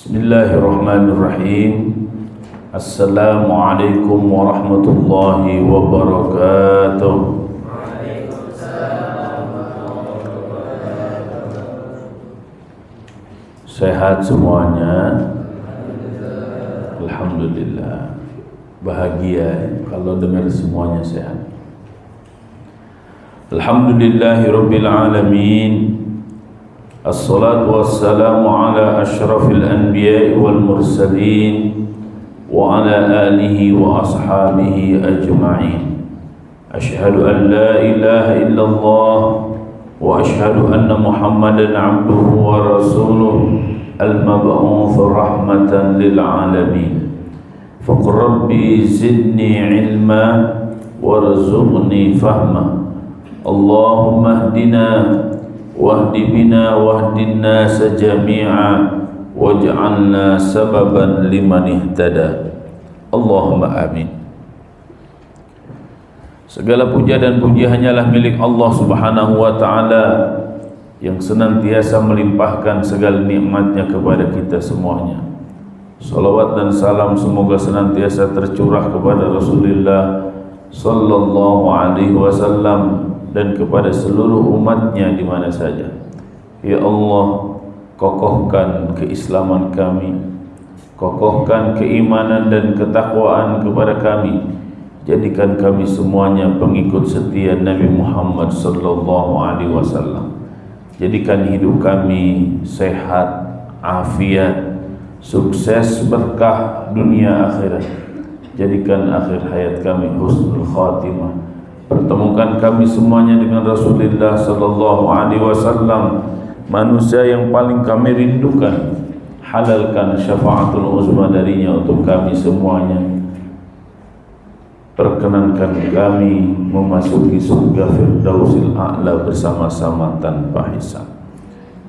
Bismillahirrahmanirrahim. Assalamualaikum warahmatullahi wabarakatuh. Sehat semuanya? Alhamdulillah. Bahagia kalau dengar semuanya sehat. Alhamdulillahirabbil alamin. Assalatu wassalamu ala ashrafil anbiya'i wal mursalin wa ala alihi wa ashabihi ajma'in. Ashhadu an la ilaha illallah wa ashhadu anna Muhammadan abduhu wa rasuluh al-mab'uts rahmatan lil alamin. Faqur rabbi zidni ilma warzuqni fahma. Allahumma hdina wahdi bina wahdin nasa jami'a waj'alna sababan liman ihtada. Allahumma amin. Segala puja dan puji hanyalah milik Allah Subhanahu wa ta'ala yang senantiasa melimpahkan segala nikmatnya kepada kita semuanya. Salawat dan salam semoga senantiasa tercurah kepada Rasulullah sallallahu alaihi wasallam dan kepada seluruh umatnya di mana saja. Ya Allah, kokohkan keislaman kami, kokohkan keimanan dan ketakwaan kepada kami. Jadikan kami semuanya pengikut setia Nabi Muhammad sallallahu alaihi wasallam. Jadikan hidup kami sehat, afiat, sukses, berkah dunia akhirat. Jadikan akhir hayat kami husnul khatimah. Pertemukan kami semuanya dengan Rasulullah sallallahu alaihi wasallam, manusia yang paling kami rindukan. Halalkan syafaatul uzma darinya untuk kami semuanya. Perkenankan kami memasuki surga Firdausil A'la bersama-sama tanpa hisab.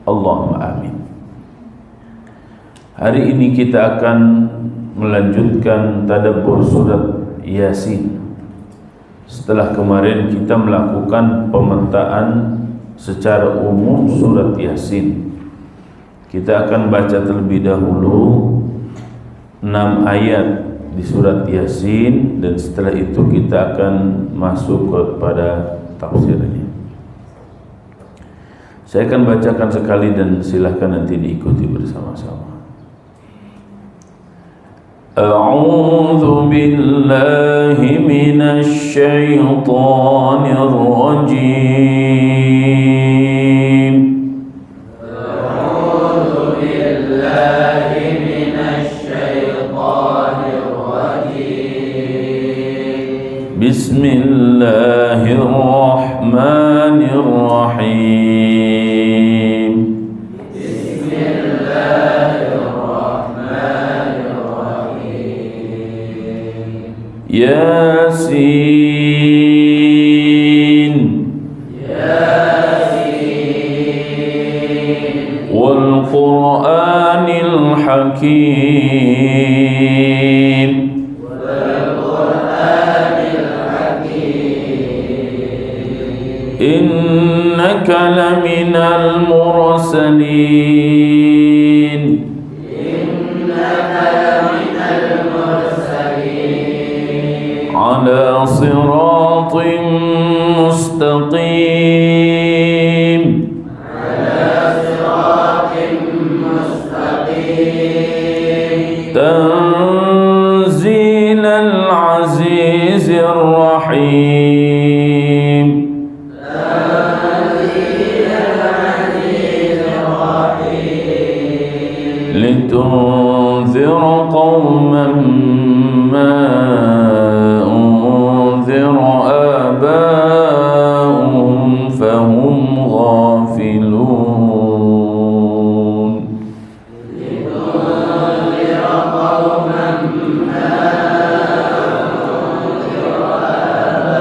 Allahumma amin. Hari ini kita akan melanjutkan tadabbur surat Yasin. Setelah kemarin kita melakukan pemetaan secara umum surat Yasin, kita akan baca terlebih dahulu 6 ayat di surat Yasin, dan setelah itu kita akan masuk kepada tafsirnya. Saya akan bacakan sekali dan silakan nanti diikuti bersama-sama. A'udzu billahi minasy syaithanir rajim. A'udzu billahi minasy syaithanir rajim. Bismillahirrahmanirrahim. Yasin, Yasin, wal Qur'anil Hakim, wal Qur'anil Hakim, innaka laminal mursalin. على صراط مستقيم، على صراط مستقيم، تنزيل العزيز الرحيم، تنزيل العزيز الرحيم، لتنذر قوما ما آباؤهم فهم غافلون. لتنذر قوما ما أنذر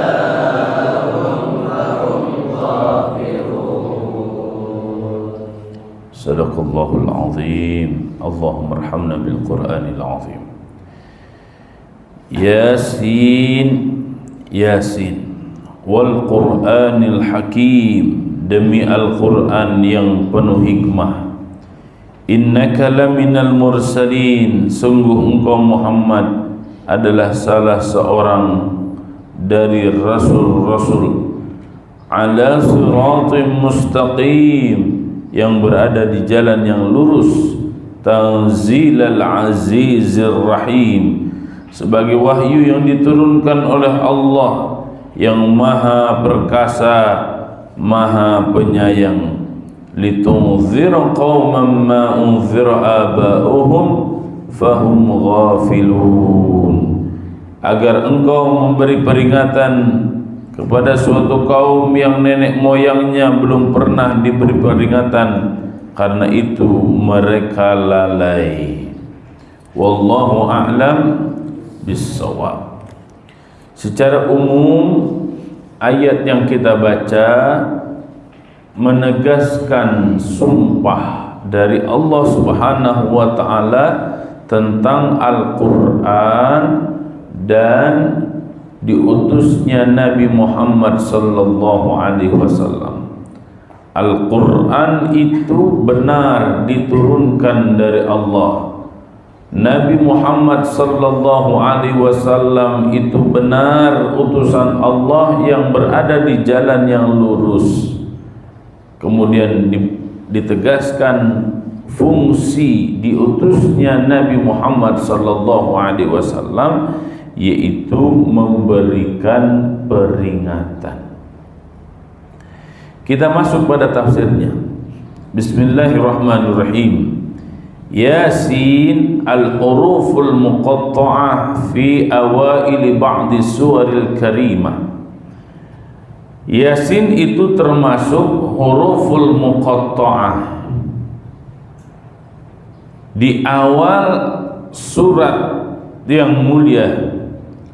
آباؤهم فهم غافلون. صدق الله العظيم. اللهم ارحمنا بالقرآن العظيم. Yasin, Yasin, wal Qur'anil Hakim, demi Al-Quran yang penuh hikmah. innaka laminal mursalin, sungguh engkau Muhammad adalah salah seorang dari rasul-rasul, ala siratim mustaqim, yang berada di jalan yang lurus, tanzilal azizir rahim, sebagai wahyu yang diturunkan oleh Allah yang maha perkasa, maha penyayang. Litunzira qauman ma unzira aba'uhum fahum ghafilun, agar engkau memberi peringatan kepada suatu kaum yang nenek moyangnya belum pernah diberi peringatan, karena itu mereka lalai. Wallahu a'lam bissawab. Secara umum ayat yang kita baca menegaskan sumpah dari Allah Subhanahu wa taala tentang Al-Qur'an dan diutusnya Nabi Muhammad sallallahu alaihi wasallam. Al-Qur'an itu benar diturunkan dari Allah. Nabi Muhammad sallallahu alaihi wasallam itu benar utusan Allah yang berada di jalan yang lurus. Kemudian ditegaskan fungsi diutusnya Nabi Muhammad sallallahu alaihi wasallam, yaitu memberikan peringatan. Kita masuk pada tafsirnya. Bismillahirrahmanirrahim. Yasin al-huruful muqatta'ah fi awaili ba'di suwaril karimah. Yasin itu termasuk huruful muqatta'ah di awal surat yang mulia,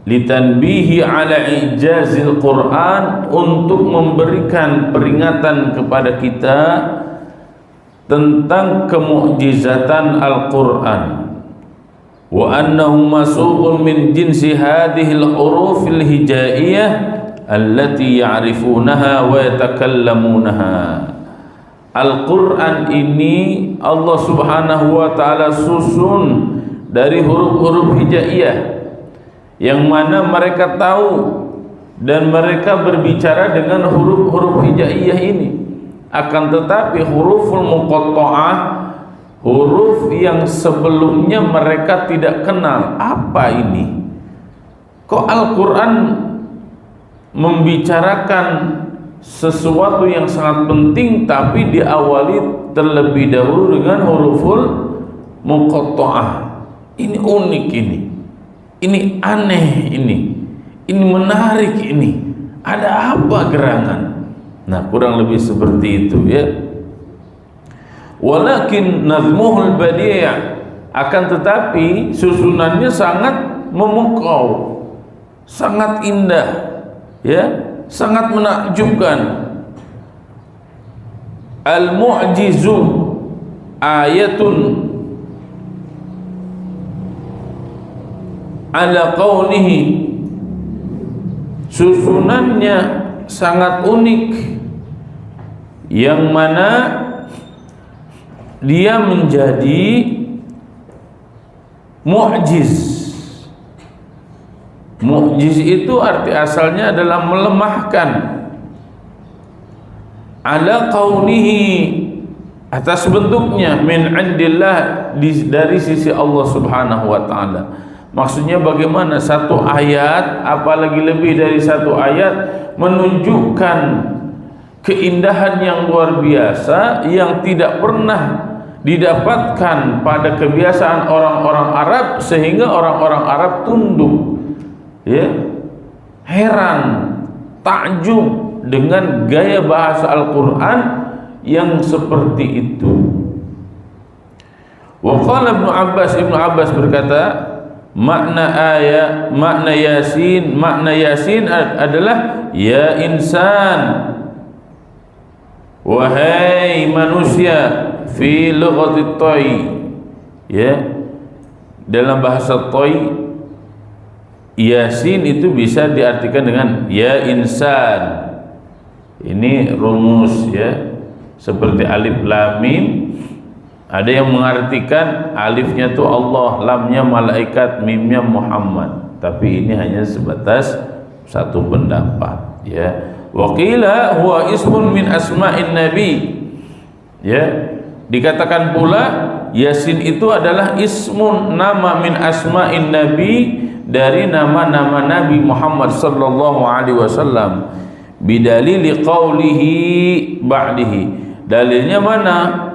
litanbihi ala ijazil Quran, untuk memberikan peringatan kepada kita tentang kemukjizatan Al-Quran, wa annahu masukun min jinsi hadhil hurufil hijaiyah allati ya'rifunaha wa yatakallamunaha. Al-Quran ini Allah Subhanahu wa ta'ala susun dari huruf-huruf hijaiyah yang mana mereka tahu dan mereka berbicara dengan huruf-huruf hijaiyah ini. Akan tetapi huruful muqatta'ah, huruf yang sebelumnya mereka tidak kenal. Apa ini? Kok Al-Quran membicarakan sesuatu yang sangat penting tapi diawali terlebih dahulu dengan huruful muqatta'ah? Ini unik, ini aneh, ini menarik, ini ada apa gerangan? Nah, kurang lebih seperti itu ya. Walakin nazmuhul badi', akan tetapi susunannya sangat memukau, sangat indah ya, sangat menakjubkan. Al-mu'jizu ayatun ala qawnihi, susunannya sangat unik, yang mana dia menjadi mu'jiz. Mu'jiz itu arti asalnya adalah melemahkan. Ala qawnihi, atas bentuknya, min indillah, dari sisi Allah Subhanahu wa ta'ala. Maksudnya bagaimana satu ayat, apalagi lebih dari satu ayat, menunjukkan keindahan yang luar biasa yang tidak pernah didapatkan pada kebiasaan orang-orang Arab, sehingga orang-orang Arab tunduk ya, heran, takjub dengan gaya bahasa Al-Quran yang seperti itu. Wa qala Ibnu Abbas berkata, makna Yasin adalah ya insan, wahai manusia, fi lughati Thai ya, dalam bahasa Thai Yasin itu bisa diartikan dengan ya insan. Ini rumus ya, seperti alif lam mim Ada yang mengartikan alifnya itu Allah, lamnya malaikat, mimnya Muhammad. Tapi ini hanya sebatas satu pendapat, ya. Wa qila huwa ismun min asma'in nabi. Ya, dikatakan pula Yasin itu adalah ismun, nama min asma'in nabi, dari nama-nama Nabi Muhammad sallallahu alaihi wasallam. Bidalili qawlihi ba'dihi. Dalilnya mana?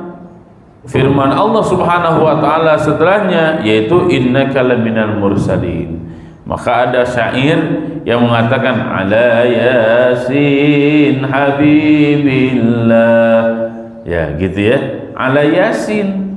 Firman Allah Subhanahu wa taala setelahnya, yaitu innaka laminal mursalin. Maka ada syair yang mengatakan ala yasin habibillah. Ya, gitu ya. Ala yasin.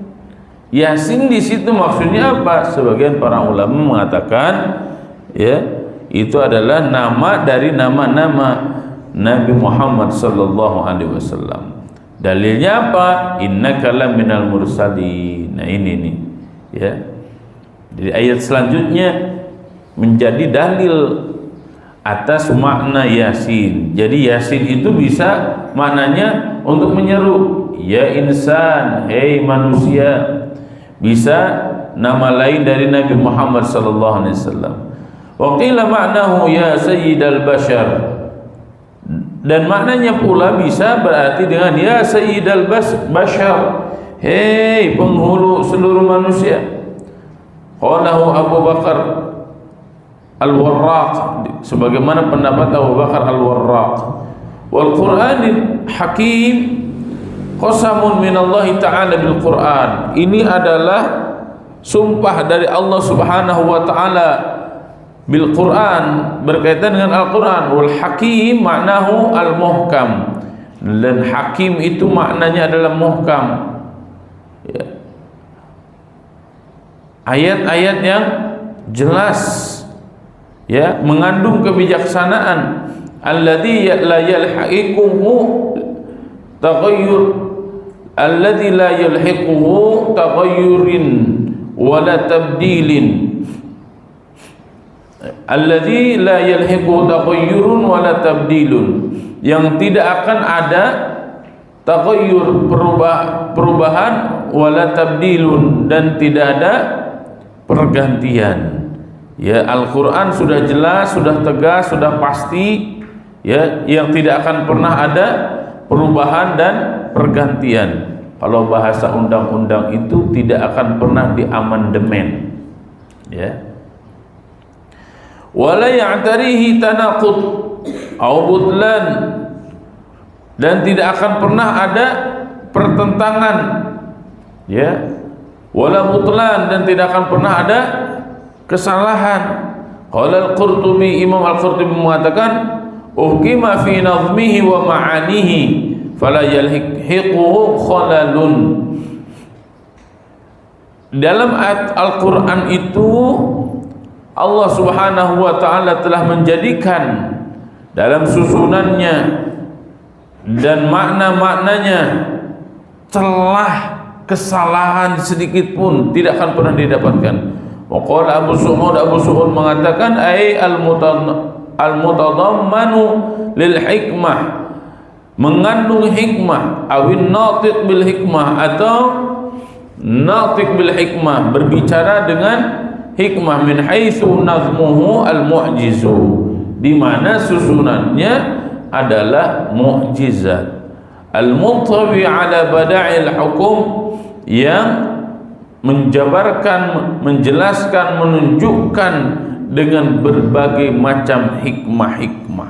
Yasin di situ maksudnya apa? Sebagian para ulama mengatakan ya, itu adalah nama dari nama-nama Nabi Muhammad sallallahu alaihi wasallam. Dalilnya apa? Innaka laminal mursalin. Nah ini nih, ya. Jadi ayat selanjutnya menjadi dalil atas makna Yasin. Jadi Yasin itu bisa maknanya untuk menyeru, ya insan, hei manusia. Bisa nama lain dari Nabi Muhammad sallallahu alaihi wasallam. Wa qila ma'nahu ya sayyidal bashar. Dan maknanya pula bisa berarti dengan ya sayyidal bashar, hei penghulu seluruh manusia. Qalahu Abu Bakar Al-Warraq, sebagaimana pendapat Abu Bakar Al-Warraq. Wal Qur'anil Hakim qasamun minallahi ta'ala bil Qur'an. Ini adalah sumpah dari Allah Subhanahu wa taala bil Quran, berkaitan dengan Al-Quran. Wal hakim maknahu al-muhkam, dan hakim itu maknanya adalah muhkam, ya. Ayat-ayat yang jelas, ya, mengandung kebijaksanaan. Alladzi la yalhaquhu taghayyur, alladzi la yalhaquhu taghayyurin wala tabdilin. Alladzi la yalhiqu taghayyurun wala tabdilun, yang tidak akan ada taghayyur, perubahan, wala tabdilun, dan tidak ada pergantian. Ya, Al-Qur'an sudah jelas, sudah tegas, sudah pasti, ya, yang tidak akan pernah ada perubahan dan pergantian. Kalau bahasa undang-undang itu tidak akan pernah diamandemen, ya. Wala ya'tarihi tanaqud au butlan, dan tidak akan pernah ada pertentangan, ya, wala butlan, dan tidak akan pernah ada kesalahan. Qala Al-Qurtubi, Imam Al-Qurtubi mengatakan uhkima fi nazmihi wa ma'anihi fala yalhiquhu khalalun. Dalam ayat Al-Qur'an itu Allah Subhanahu wa taala telah menjadikan dalam susunannya dan makna-maknanya celah kesalahan sedikit pun tidak akan pernah didapatkan. Wa qala Abu Su'ud mengatakan ai al-mutadammanu lil hikmah, mengandung hikmah, awin natiq bil hikmah, atau natiq bil hikmah, berbicara dengan hikmah, min haitsu nazmuhu al-mu'jizu, di mana susunannya adalah mukjizat. Al-muntawi ala bada'il hukum, yang menjabarkan, menjelaskan, menunjukkan dengan berbagai macam hikmah-hikmah.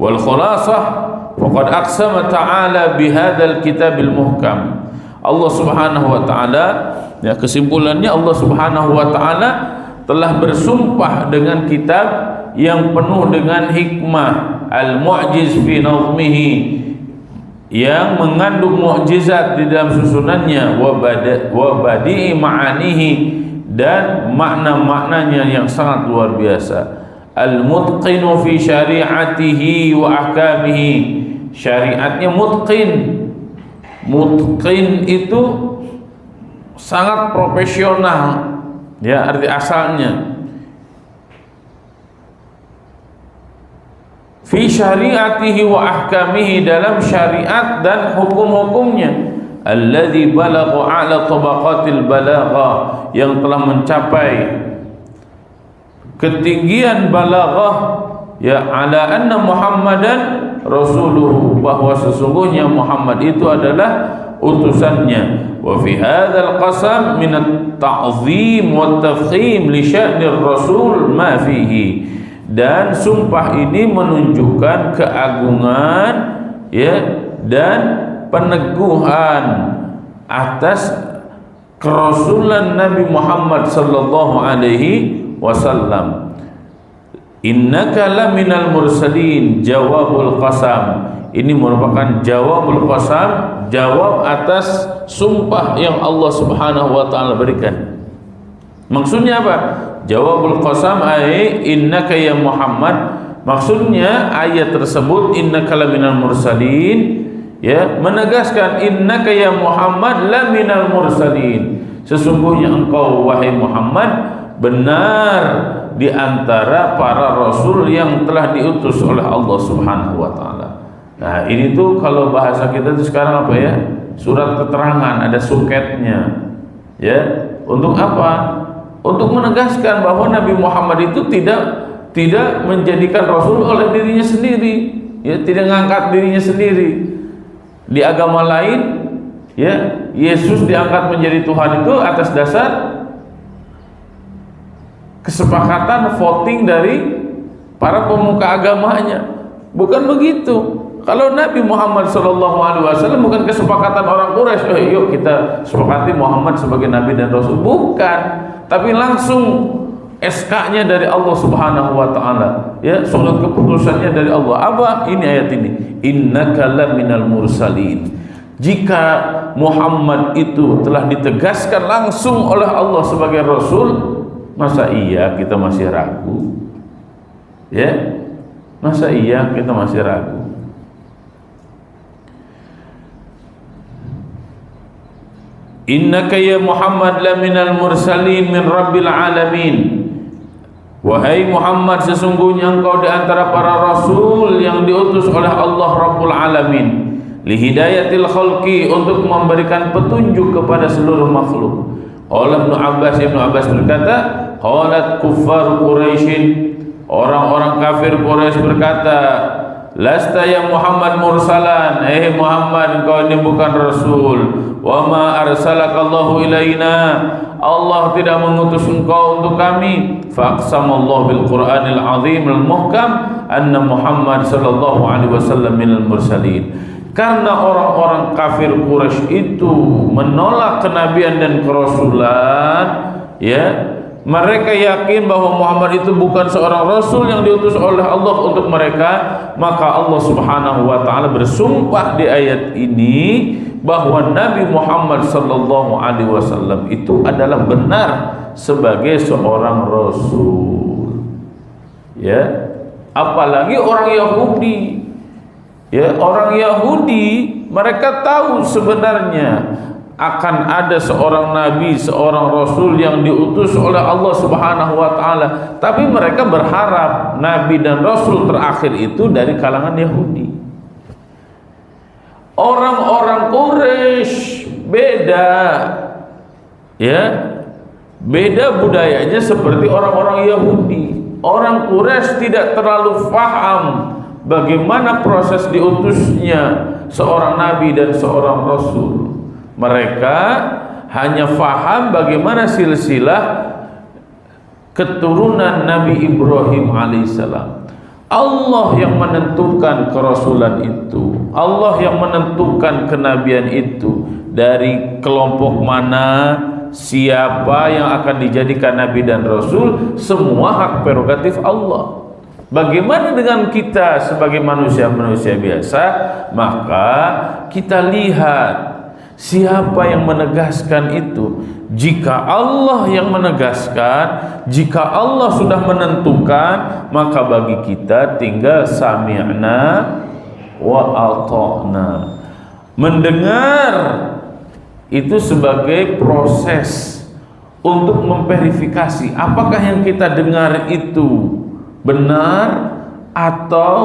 Wal khulasah faqad aqsama ta'ala bihadzal kitabil muhkam. Allah Subhanahu wa taala, ya, kesimpulannya Allah Subhanahu wa taala telah bersumpah dengan kitab yang penuh dengan hikmah, al-mu'jiz fi nazmihi, yang mengandung mukjizat di dalam susunannya, wa badi'i ma'anihi, dan makna-maknanya yang sangat luar biasa. Al-mutqinu fi syari'atihi wa ahkamihi, syariatnya mutqin. Mutqin itu sangat profesional, ya, arti asalnya. Fi syari'atihi wa ahkamihi, dalam syariat dan hukum-hukumnya. alladzi balagha a'la tabaqatil balaghah, yang telah mencapai ketinggian balaghah, ya, ala anna Muhammadan rasuluhu, bahwa sesungguhnya Muhammad itu adalah utusannya. Wa fi hadzal qasam min at-ta'zim wa at-tafkhim li sya'nir rasul ma fihi, dan sumpah ini menunjukkan keagungan, ya, dan peneguhan atas kerasulan Nabi Muhammad sallallahu alaihi wasallam. Innaka laminal mursalin, jawabul qasam. Ini merupakan jawabul qasam, jawab atas sumpah yang Allah Subhanahu wa taala berikan. Maksudnya apa? Jawabul qasam ay innaka ya Muhammad. Maksudnya ayat tersebut innaka laminal mursalin, ya, menegaskan innaka ya Muhammad laminal mursalin, sesungguhnya engkau wahai Muhammad benar di antara para rasul yang telah diutus oleh Allah Subhanahu wa taala. Nah, ini tuh kalau bahasa kita tuh sekarang apa ya? Surat keterangan, ada suketnya. Ya, untuk apa? Untuk menegaskan bahwa Nabi Muhammad itu tidak menjadikan rasul oleh dirinya sendiri, ya, tidak mengangkat dirinya sendiri. Di agama lain, ya, Yesus diangkat menjadi Tuhan itu atas dasar kesepakatan voting dari para pemuka agamanya. Bukan begitu. Kalau Nabi Muhammad SAW bukan kesepakatan orang Quraisy, yuk kita sepakati Muhammad sebagai Nabi dan Rasul. Bukan, tapi langsung SK-nya dari Allah Subhanahu wa taala, ya, surat keputusannya dari Allah. Apa ini ayat ini? Innaka laminal mursalin. Jika Muhammad itu telah ditegaskan langsung oleh Allah sebagai Rasul, masa iya kita masih ragu? Ya, masa iya kita masih ragu? Innaka ya Muhammad laminal mursalin min rabbil alamin. Wahai Muhammad, sesungguhnya engkau di antara para rasul yang diutus oleh Allah Rabbul Alamin, li hidayatil khalqi, untuk memberikan petunjuk kepada seluruh makhluk. Qala Ibnu Abbas berkata, qalat kuffar Quraisy, orang-orang kafir Quraisy berkata, lasta ya Muhammad mursalan, Muhammad, engkau ini bukan rasul. Wa ma arsalakallahu ilaina, Allah tidak mengutus engkau untuk kami. Faqsamallahu bil Qur'anil azim al muhkam anna Muhammad sallallahu alaihi wasallam minal mursalin. Karena orang-orang kafir Quraisy itu menolak kenabian dan kerasulan, ya, mereka yakin bahwa Muhammad itu bukan seorang rasul yang diutus oleh Allah untuk mereka, maka Allah Subhanahu wa taala bersumpah di ayat ini bahwa Nabi Muhammad sallallahu alaihi wasallam itu adalah benar sebagai seorang rasul. Ya, apalagi orang Yahudi. Ya, orang Yahudi mereka tahu sebenarnya akan ada seorang nabi, seorang rasul yang diutus oleh Allah Subhanahu wa taala, tapi mereka berharap nabi dan rasul terakhir itu dari kalangan Yahudi. Orang-orang Quraisy beda, ya, beda budayanya seperti orang-orang Yahudi. Orang Quraisy tidak terlalu paham bagaimana proses diutusnya seorang nabi dan seorang rasul. Mereka hanya faham bagaimana silsilah keturunan Nabi Ibrahim alaihissalam. Allah yang menentukan kerasulan itu, Allah yang menentukan kenabian itu, dari kelompok mana, siapa yang akan dijadikan nabi dan rasul, semua hak prerogatif Allah. Bagaimana dengan kita sebagai manusia-manusia biasa? Maka kita lihat siapa yang menegaskan itu. Jika Allah yang menegaskan, jika Allah sudah menentukan, maka bagi kita tinggal sami'na wa ata'na. Mendengar itu sebagai proses untuk memverifikasi apakah yang kita dengar itu benar atau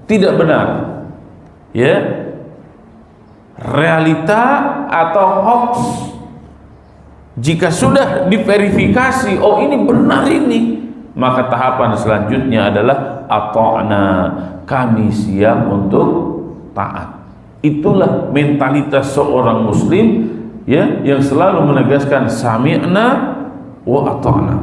tidak benar. Ya, realita atau hoax. Jika sudah diverifikasi, oh ini benar ini, maka tahapan selanjutnya adalah ata'na, kami siap untuk taat. Itulah mentalitas seorang muslim, ya, yang selalu menegaskan sami'na wa ata'na.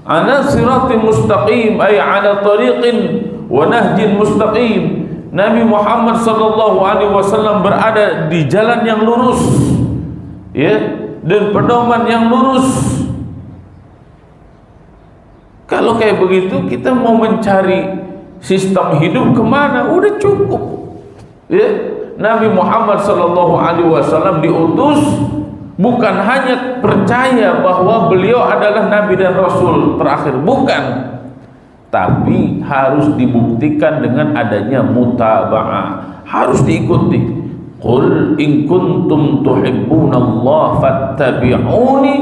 Ala siratin mustaqim, ay ala tariqin wa nahjin mustaqim. Nabi Muhammad sallallahu alaihi wasallam berada di jalan yang lurus, ya, dan pedoman yang lurus. Kalau kayak begitu, kita mau mencari sistem hidup kemana? Udah cukup, ya. Nabi Muhammad sallallahu alaihi wasallam diutus bukan hanya percaya bahwa beliau adalah nabi dan rasul terakhir, bukan, tapi harus dibuktikan dengan adanya mutaba'ah, harus diikuti. Qul in kuntum tuhibbunallaha fattabi'uni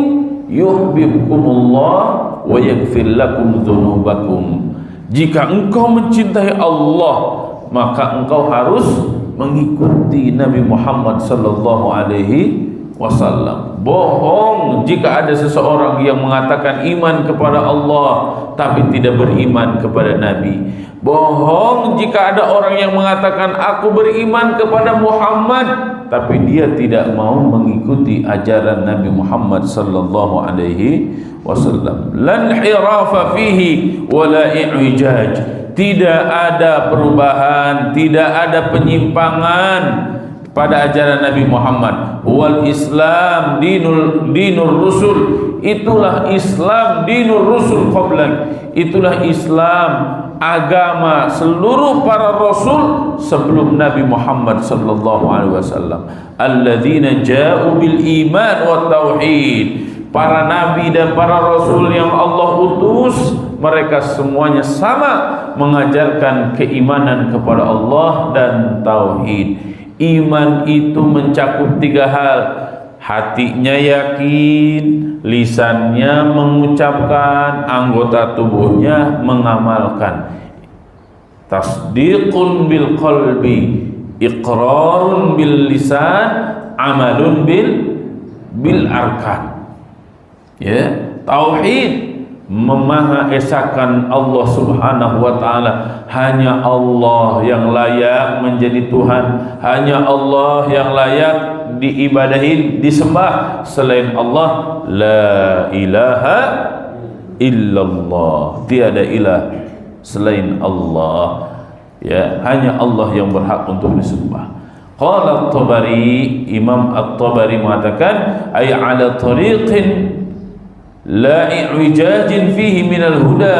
yuhibbukumullah wa yaghfir lakum dzunubakum. Jika engkau mencintai Allah, maka engkau harus mengikuti Nabi Muhammad sallallahu alaihi wasallam. Bohong jika ada seseorang yang mengatakan iman kepada Allah tapi tidak beriman kepada Nabi. Bohong jika ada orang yang mengatakan aku beriman kepada Muhammad tapi dia tidak mau mengikuti ajaran Nabi Muhammad sallallahu alaihi wasallam. Lan hirafa fihi wala i'wijaj. Tidak ada perubahan, tidak ada penyimpangan pada ajaran Nabi Muhammad. Wal Islam dinur rusul. Itulah Islam dinur rusul qablak. Itulah Islam agama seluruh para rasul sebelum Nabi Muhammad sallallahu alaihi wasallam. Alladzina ja'u bil iman wat tauhid. Para nabi dan para rasul yang Allah utus, mereka semuanya sama mengajarkan keimanan kepada Allah dan tauhid. Iman itu mencakup 3 hal. Hatinya yakin, lisannya mengucapkan, anggota tubuhnya mengamalkan. Tasdiqun bil qalbi, iqrarun bil lisan, amalun bil arkan. Ya, tauhid memahaesakan Allah Subhanahu wa taala. Hanya Allah yang layak menjadi Tuhan, hanya Allah yang layak diibadahi, disembah. Selain Allah, la ilaha illallah, tiada ilah selain Allah. Ya, hanya Allah yang berhak untuk disembah. Qala At-Tabari, Imam At-Tabari mengatakan, ay ala tariqin la i'wijajin fihi minal huda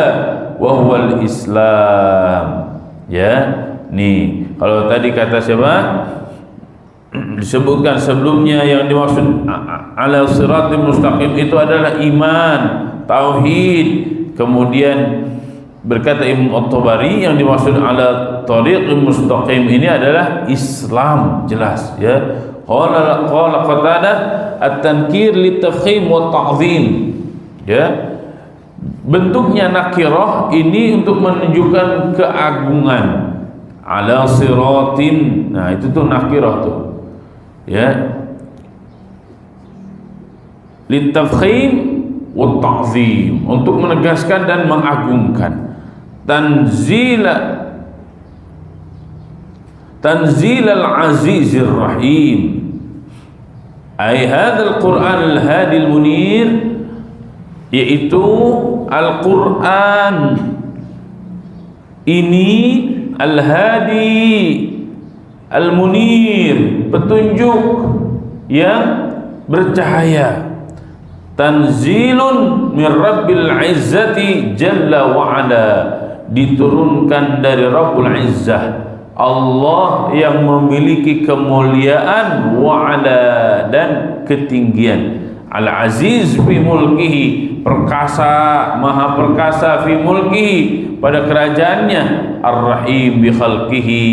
wa huwal Islam. Ya, nih kalau tadi kata siapa disebutkan sebelumnya yang dimaksud ala siratal mustaqim itu adalah iman, tauhid. Kemudian berkata Imam At-Tabari yang dimaksud ala tariqil mustaqim ini adalah Islam, jelas, ya. Qala Qatadah at-tankir litafkhim wa ta'zim. Ya, bentuknya nakirah ini untuk menunjukkan keagungan. Ala siratin, nah itu tuh nakirah tuh, ya, litafkhim wa ta'zim, untuk menegaskan dan mengagungkan. Tanzil al-azizir rahim, ay hadzal Qur'an al-hadi al-munir, yaitu Al-Quran ini Al-Hadi Al-Munir, petunjuk yang bercahaya. Tanzilun min Rabbil Izzati Jalla wa'ala, diturunkan dari Rabbul Izzah, Allah yang memiliki kemuliaan, wa'ala, dan ketinggian. Al-Aziz fi mulkihi, perkasa, maha perkasa, fi mulkihi, pada kerajaannya. Ar-Rahim bi khalqihi,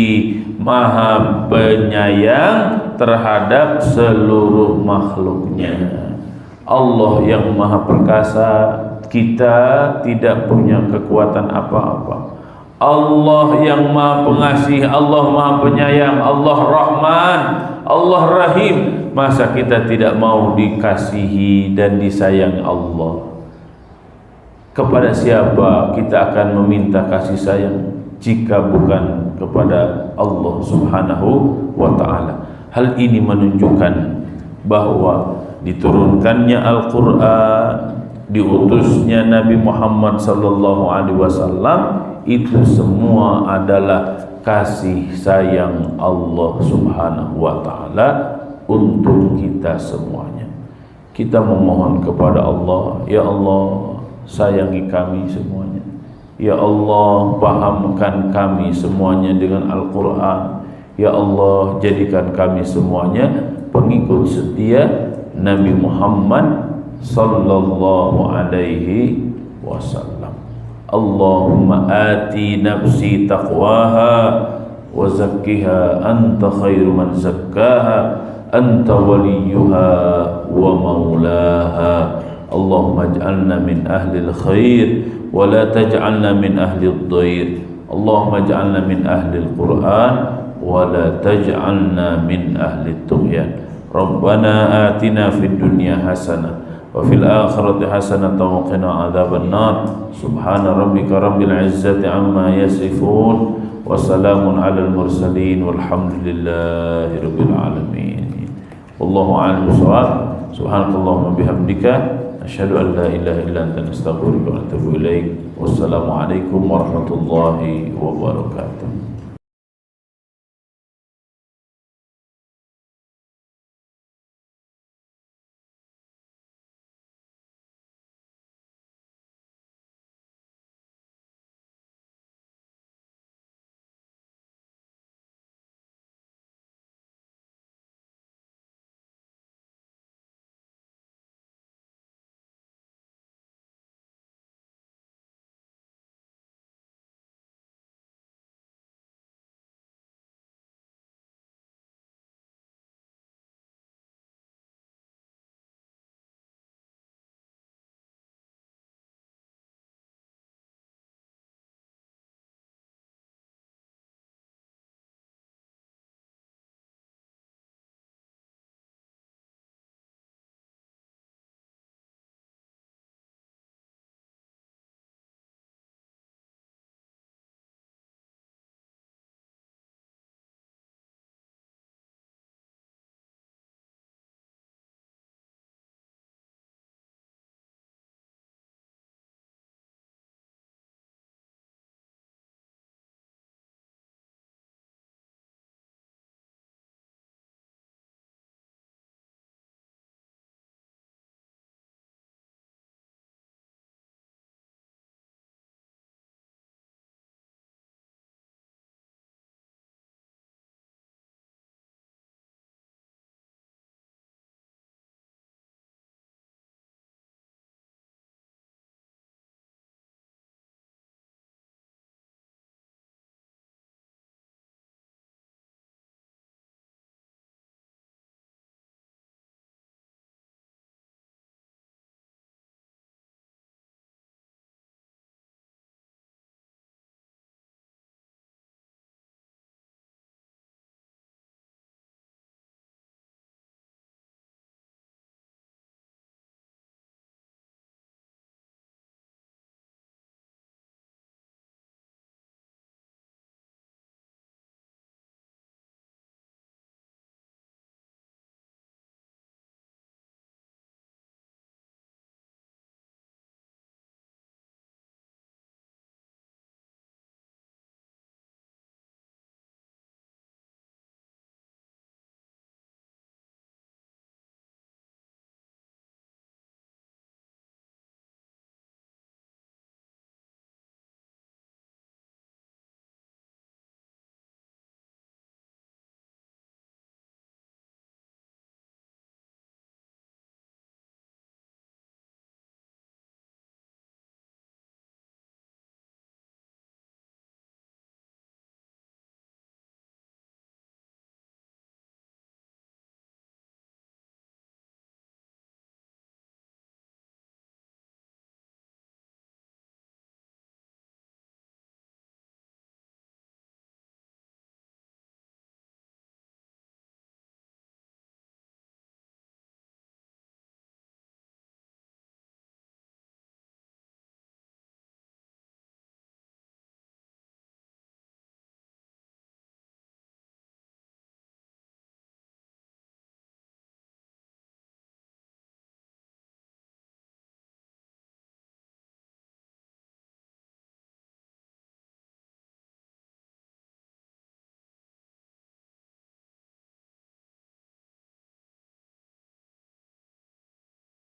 maha penyayang terhadap seluruh makhluknya. Allah yang maha perkasa, kita tidak punya kekuatan apa-apa. Allah yang maha pengasih, Allah maha penyayang, Allah Rahman, Allah Rahim, masa kita tidak mau dikasihi dan disayangi Allah? Kepada siapa kita akan meminta kasih sayang jika bukan kepada Allah Subhanahu wa ta'ala? Hal ini menunjukkan bahwa diturunkannya Al-Quran, diutusnya Nabi Muhammad sallallahu alaihi wasallam, itu semua adalah kasih sayang Allah Subhanahu wa ta'ala untuk kita semuanya. Kita memohon kepada Allah, ya Allah, sayangi kami semuanya. Ya Allah, pahamkan kami semuanya dengan Al-Quran. Ya Allah, jadikan kami semuanya pengikut setia Nabi Muhammad sallallahu alaihi wasallam. Allahumma ati nafsi taqwaha wa zakkiha anta khairu man zakkaha anta waliyuha wa maulaha. Allahumma ij'alna min ahli al-khair wa la taj'alna min ahli ad-dhair. Allahumma ij'alna min ahli al-Qur'an wa la taj'alna min ahli at-tughyan. Rabbana atina fid dunya hasanah wa fil akhirati hasanatan wa qina adzaban nar. Subhana rabbika rabbil izzati amma yasifun wa salamun alal mursalin walhamdulillahi rabbil alamin. Wallahu a'lam bishawab. Subhanakallahumma bihamdika asyhadu an la ilaha illa anta astaghfiruka wa atubu ilaik. Wassalamu alaikum warahmatullahi wabarakatuh.